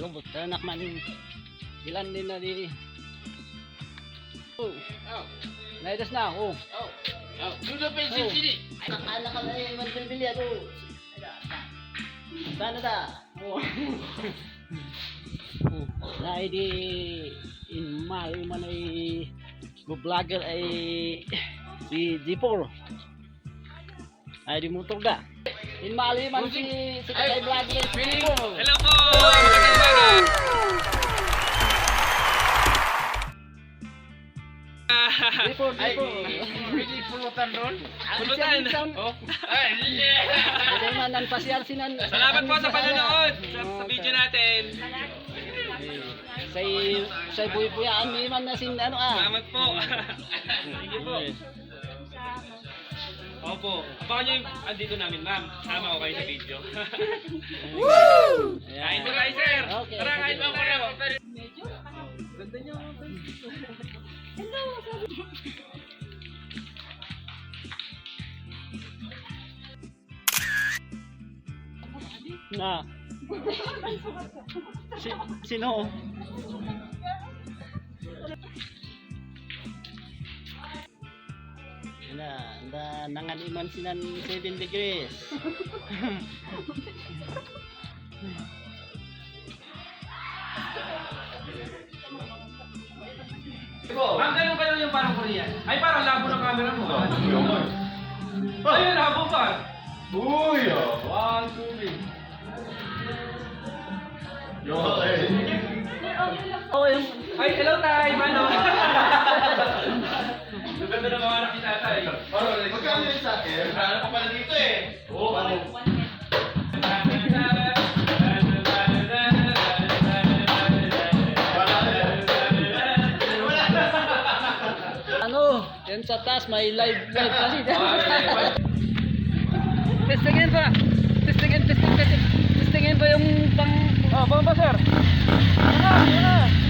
Robot, anak man. Ilan din na di. Oh. Naidas na, oh. Sudah pensi sini. Anak ka na yung magbilbili ato. Sana da? Oh. Na di in Mali man ay vlogger ay si G4. Ay di motor da. In Mali man si kay vlogger si G4. Hello po. Magandang G4. Pili pulutan doon. Pulutan. Oh. Ay, Hindi man nan pasyal sinan. salamat po sa panonood sa video natin. Say buy-buyaan mi man na sin ano Salamat po. Sige po. Opo. Abangan nyo yung andito namin, ma'am. Sama ko kayo sa video. Woo! Kain po kayo, sir. Okay. Tara, kain po kayo. Ganda niyo. Na. Sino? Na nanganiman sinan 7 degrees. Ma'am, ganun ka lang yung parang Korean. Ay, parang labo ng camera mo. Ayun, labo pa. Uy, oh. 1, 2, 3. Yo, eh. Oh, yung Ay, hello, tay. Mano? Ganda na mga anak ni tatay. Magkano yun sa akin? Ano pa pala dito eh? Oo, ano? ano, yan sa taas may live kasi. Testingin ba? Testingin ba yung pang ba sir? Ano?